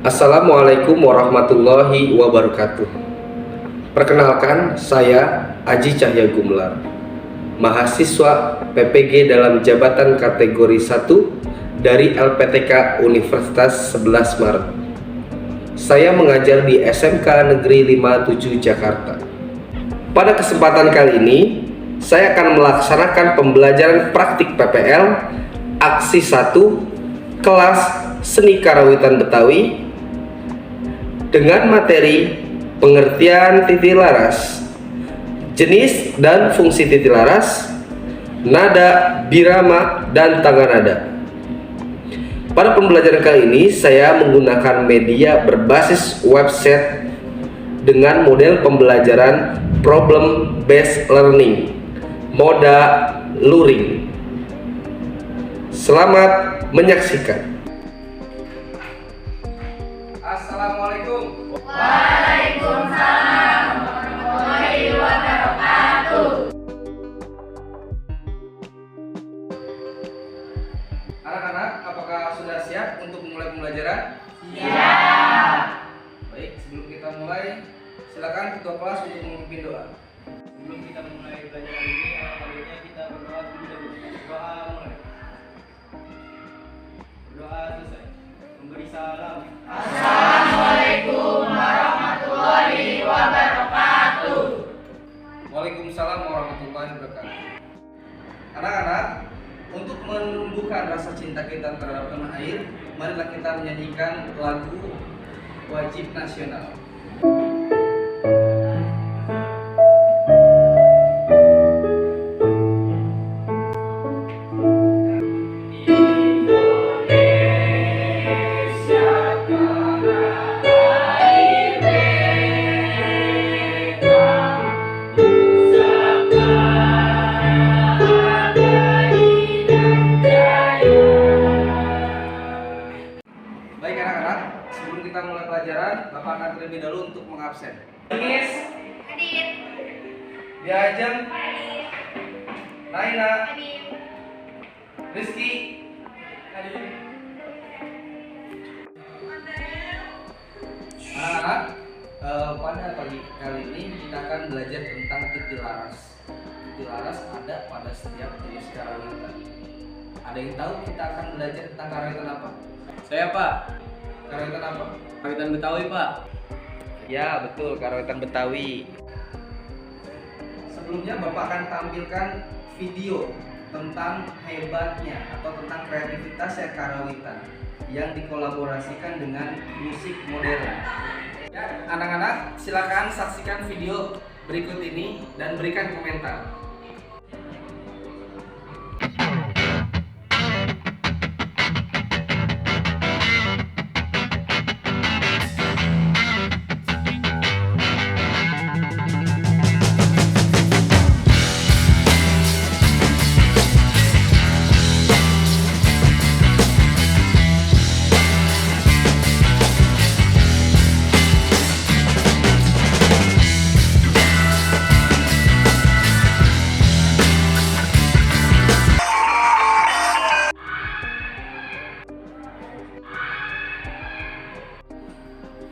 Assalamualaikum warahmatullahi wabarakatuh. Perkenalkan, saya Aji Cahya Gumelar, mahasiswa PPG dalam jabatan kategori 1 dari LPTK Universitas 11 Maret. Saya mengajar di SMK Negeri 57 Jakarta. Pada kesempatan kali ini, saya akan melaksanakan pembelajaran praktik PPL Aksi 1 kelas Seni Karawitan Betawi dengan materi pengertian titik laras, jenis dan fungsi titik laras, nada, birama, dan tangga nada. Pada pembelajaran kali ini saya menggunakan media berbasis website dengan model pembelajaran problem based learning, moda luring. Selamat menyaksikan. Assalamualaikum. Waalaikumsalam warahmatullahi wabarakatuh. Anak-anak, apakah sudah siap untuk memulai pembelajaran? Siap. Baik, sebelum kita mulai, silakan ketua kelas untuk memimpin doa. Sebelum kita memulai pelajaran ini, alhamdulillah kita berdoa dulu dahulu. Doa mulai. Berdoa selesai. Memberi salam. Assalamualaikum warahmatullahi wabarakatuh. Waalaikumsalam warahmatullahi wabarakatuh. Anak-anak, untuk menumbuhkan rasa cinta kita terhadap tanah air, marilah kita menyanyikan lagu wajib nasional. Baik anak-anak, sebelum kita mulai pelajaran, Bapak akan terlebih dahulu untuk mengabsen. Miss, Hadir. Diajeng, Hadir. Naina, Hadir. Rizky. Anak-anak, pada pagi kali ini kita akan belajar tentang titik laras. Titik laras ada pada setiap jenis karawitan. Ada yang tahu kita akan belajar tentang karawitan apa? Saya Pak, Karawitan apa? Karawitan Betawi Pak. Ya, betul, karawitan Betawi. Sebelumnya Bapak akan tampilkan video tentang hebatnya atau tentang kreativitas karawitan yang dikolaborasikan dengan musik modern. Ya, anak-anak, silakan saksikan video berikut ini dan berikan komentar.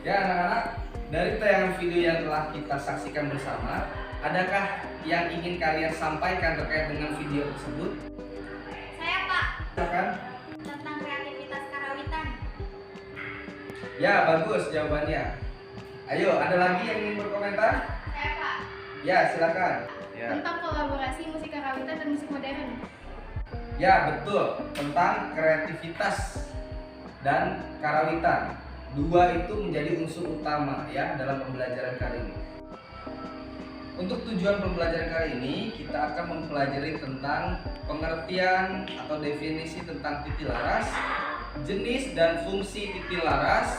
Ya anak-anak, dari tayangan video yang telah kita saksikan bersama, adakah yang ingin kalian sampaikan terkait dengan video tersebut? Saya Pak, Silakan. tentang kreativitas karawitan. Ya, bagus jawabannya. Ayo, ada lagi yang ingin berkomentar? Saya Pak, Ya, silakan. Ya. tentang kolaborasi musik karawitan dan musik modern. Ya, betul. Tentang kreativitas dan karawitan. Dua itu menjadi unsur utama ya dalam pembelajaran kali ini. Untuk tujuan pembelajaran kali ini, kita akan mempelajari tentang pengertian atau definisi tentang titik laras, jenis dan fungsi titik laras,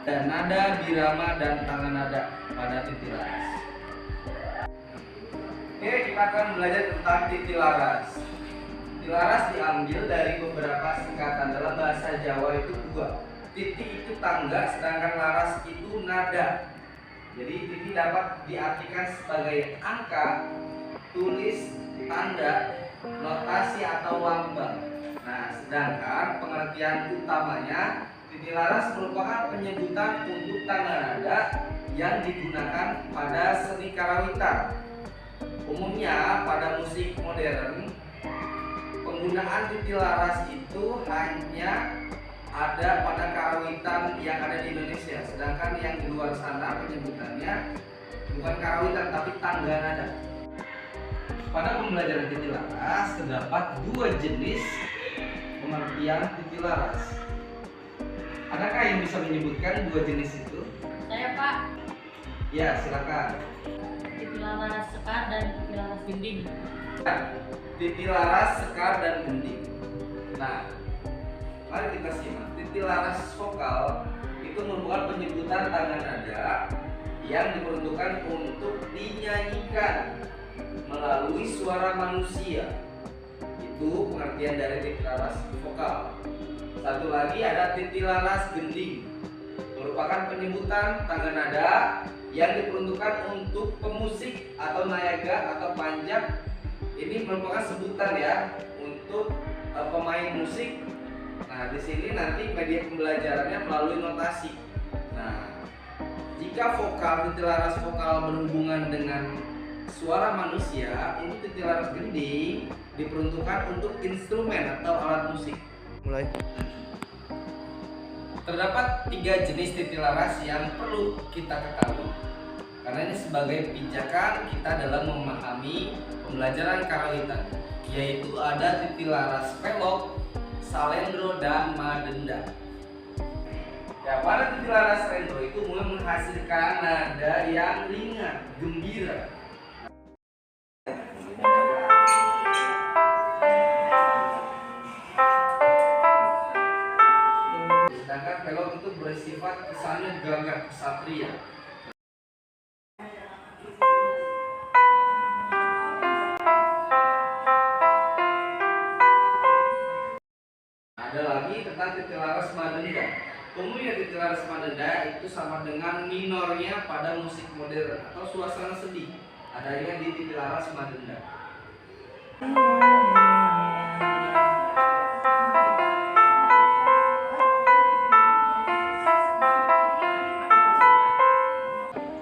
dan nada, birama, dan tangga nada pada titik laras. Oke, kita akan belajar tentang titik laras. Titik laras diambil dari beberapa singkatan. Dalam bahasa Jawa itu dua. Titik itu tangga, sedangkan laras itu nada. Jadi titik dapat diartikan sebagai angka, tulis, tanda, notasi atau lambang. Nah, sedangkan pengertian utamanya Titik laras merupakan penyebutan untuk tanda nada yang digunakan pada seni karawitan. Umumnya pada musik modern, penggunaan titik laras itu hanya ada pada karawitan yang ada di Indonesia, sedangkan yang di luar sana penyebutannya bukan karawitan tapi tangga nada. Pada pembelajaran titik laras terdapat dua jenis pengertian titik laras. Adakah yang bisa menyebutkan dua jenis itu? Saya Pak, Ya, silakan. titik laras sekar dan titik laras gending. Titik laras, sekar, dan gending. Nah, mari kita simak. Titik laras vokal itu merupakan penyebutan tanda nada yang diperuntukkan untuk dinyanyikan melalui suara manusia. Itu pengertian dari titik laras vokal. Satu lagi ada titik laras gending, merupakan penyebutan tangga nada yang diperuntukkan untuk pemusik atau nayaga atau panjat. Ini merupakan sebutan ya untuk pemain musik. Nah, di sini nanti media pembelajarannya melalui notasi. Nah, jika vokal titik laras vokal berhubungan dengan suara manusia, ini titik laras gending diperuntukkan untuk instrumen atau alat musik. Mulai. Terdapat 3 jenis titik laras yang perlu kita ketahui, karena ini sebagai pijakan kita dalam memahami pembelajaran karawitan, yaitu ada titik laras pelok, salendro, dan madenda. Ya, pada titik laras salendro itu mulai menghasilkan nada yang ringan, gembira. Sedangkan pelok itu bersifat kesannya gagah kesatria. Ada lagi tentang titik laras madenda. Umumnya titik laras madenda itu sama dengan minornya pada musik modern atau suasana sedih. Adanya di titik laras madenda.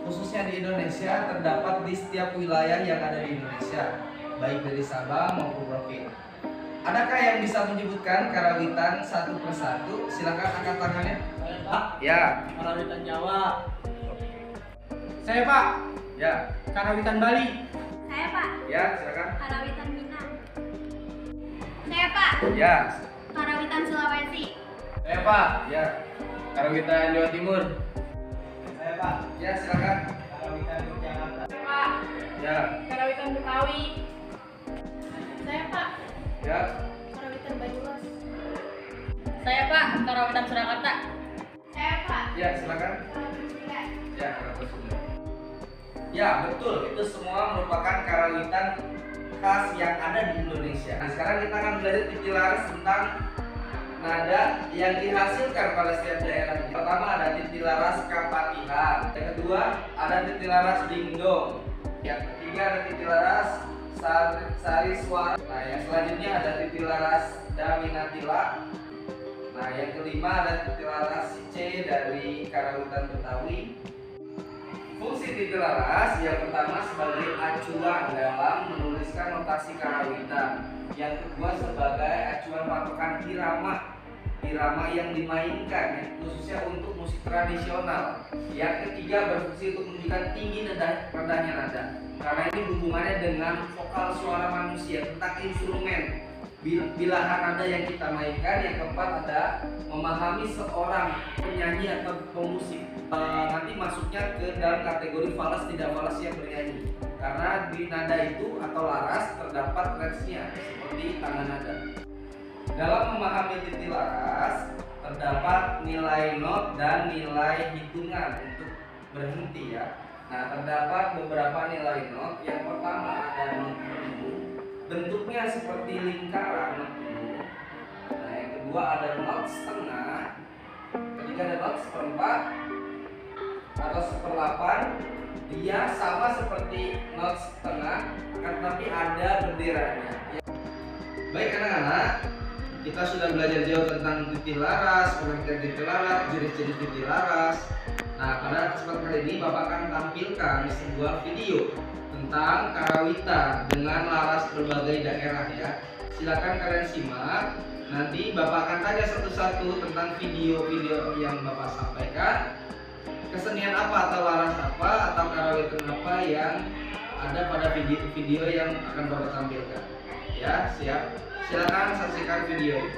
Khususnya di Indonesia, terdapat di setiap wilayah yang ada di Indonesia, baik dari Sabang maupun Merauke. Adakah yang bisa menyebutkan karawitan satu persatu? Silakan angkat tangannya. Saya Pak, Ya, karawitan Jawa. Saya Pak, ya, karawitan Bali. Saya Pak, ya, silakan. karawitan Minang. Saya Pak, Ya, karawitan Sulawesi. Saya Pak, ya, karawitan Jawa Timur. Saya Pak, ya, silakan. karawitan Yogyakarta. Saya Pak, Ya, karawitan Betawi. Saya Pak, ya, karawitan Banyumas. Saya Pak, karawitan Surakarta. Saya Pak, ya, silakan. karawitan Sunda. Ya, karawitan Sunda. Ya, betul. Itu semua merupakan karawitan khas yang ada di Indonesia. Nah, sekarang kita akan belajar titik laras tentang nada yang dihasilkan pada setiap daerah. Pertama ada titik laras kapatihan. Yang kedua ada titik laras dingdong. Yang ketiga ada titik laras sari suara. Nah, yang selanjutnya ada titik laras daminatila. Nah, yang kelima ada titik laras C dari karawitan Betawi. Fungsi titik laras yang pertama sebagai acuan dalam menuliskan notasi karawitan. Yang kedua sebagai acuan patokan irama yang dimainkan ya, khususnya untuk musik tradisional. Yang ketiga berfungsi untuk menunjukkan tinggi dan rendahnya nada, karena ini hubungannya dengan vokal suara manusia tentang instrumen bilahan nada yang kita mainkan. Yang keempat ada memahami seorang penyanyi atau pemusik. Nanti masuknya ke dalam kategori falas tidak falas yang bernyanyi, karena di nada itu atau laras terdapat range-nya seperti tangga nada. Dalam memahami titik laras terdapat nilai not dan nilai hitungan untuk berhenti ya. Nah, terdapat beberapa nilai not. Yang pertama ada not penuh, bentuknya seperti lingkaran not penuh. Nah, yang kedua ada not setengah, ketiga ada not seperempat atau seperlapan. Dia sama seperti not setengah, tetapi ada benderanya. Baik anak-anak, kita sudah belajar jauh tentang titik laras, pengertian titik laras, jenis-jenis titik laras. Nah, pada kesempatan kali ini Bapak akan tampilkan sebuah video tentang karawitan dengan laras berbagai daerah ya. Silakan kalian simak. Nanti Bapak akan tanya satu-satu tentang video-video yang Bapak sampaikan. Kesenian apa atau laras apa atau karawitan apa yang ada pada video yang akan Bapak tampilkan. Ya, siap. Silakan saksikan video ini.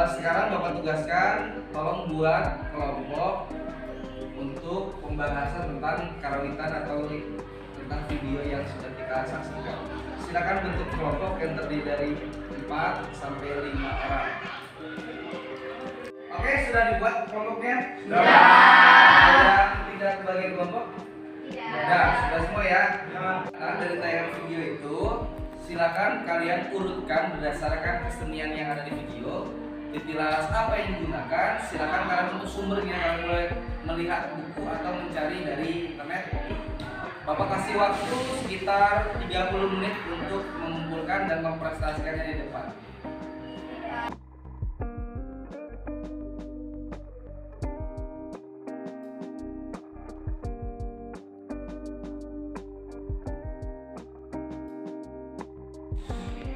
Sekarang Bapak tugaskan tolong buat kelompok untuk pembahasan tentang karawitan atau tentang video yang sudah kita saksikan. Silakan bentuk kelompok yang terdiri dari 4 sampai 5 orang. Oke, sudah dibuat kelompoknya? Sudah. Yang tidak kebagian kelompok? Sudah, sudah semua ya. Nah, dari tayangan video itu silakan kalian urutkan berdasarkan kesenian yang ada di video. Titik laras apa yang digunakan, silakan kalian untuk sumbernya, kalian boleh melihat buku atau mencari dari internet. Bapak kasih waktu sekitar 30 menit untuk mengumpulkan dan mempresentasikannya di depan.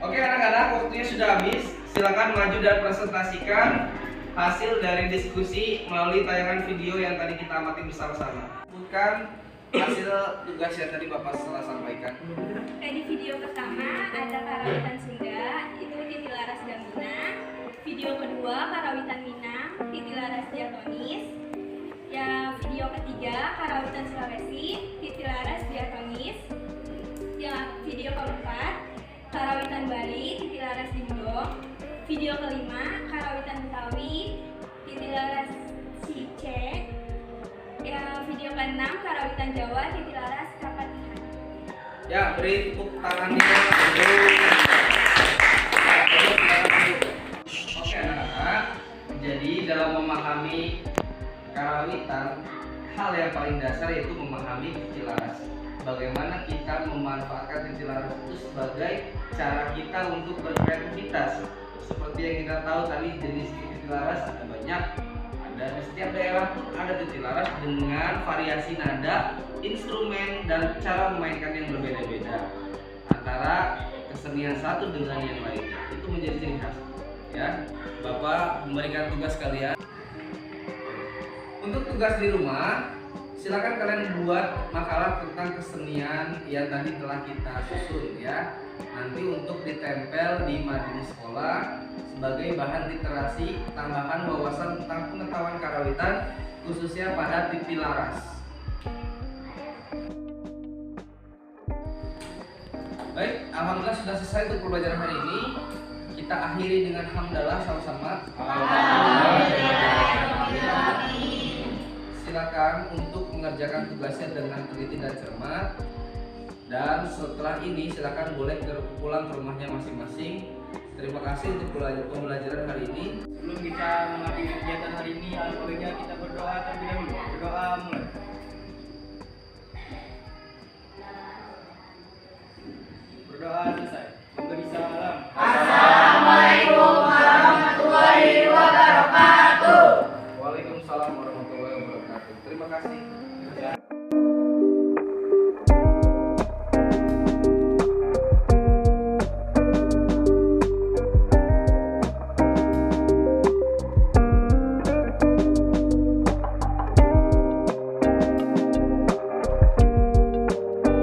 Oke anak-anak, waktunya sudah habis. Silakan maju dan presentasikan hasil dari diskusi melalui tayangan video yang tadi kita amati bersama-sama. Bukan hasil tugas yang tadi Bapak setelah sampaikan. Di video pertama ada karawitan Sunda, itu titik laras Gambina. Video kedua karawitan Minang, titik laras diatonis. Ya, video ketiga karawitan Sulawesi, titik laras diatonis. Ya, video keempat karawitan Bali, titik laras Dimdong. Video kelima karawitan Betawi, titik laras Sicek. Ya, video keenam karawitan Jawa, titik laras Kapatihan. Ya, beri tepuk tangannya. Oke anak-anak, jadi dalam memahami karawitan, hal yang paling dasar yaitu memahami titik laras. Bagaimana kita memanfaatkan titik laras itu sebagai cara kita untuk berkreativitas. Seperti yang kita tahu tadi, jenis titik laras ada banyak. Ada di setiap daerah pun ada titik laras dengan variasi nada, instrumen dan cara memainkan yang berbeda-beda antara kesenian satu dengan yang lainnya. Itu menjadi ciri khas. Ya, Bapak memberikan tugas kalian. Untuk tugas di rumah, silakan kalian buat makalah tentang kesenian yang tadi telah kita susun ya. Nanti untuk ditempel di majelis sekolah sebagai bahan literasi tambahan wawasan tentang pengetahuan karawitan khususnya pada titik laras. Baik, alhamdulillah sudah selesai untuk pembelajaran hari ini. Kita akhiri dengan hamdalah sama-sama. Silakan untuk mengerjakan tugasnya dengan teliti dan cermat. Dan setelah ini silakan boleh pulang ke rumahnya masing-masing. Terima kasih untuk pembelajaran hari ini. Sebelum kita mengakhiri kegiatan hari ini, alhamdulillah kita berdoa terlebih dahulu. Berdoa mulai.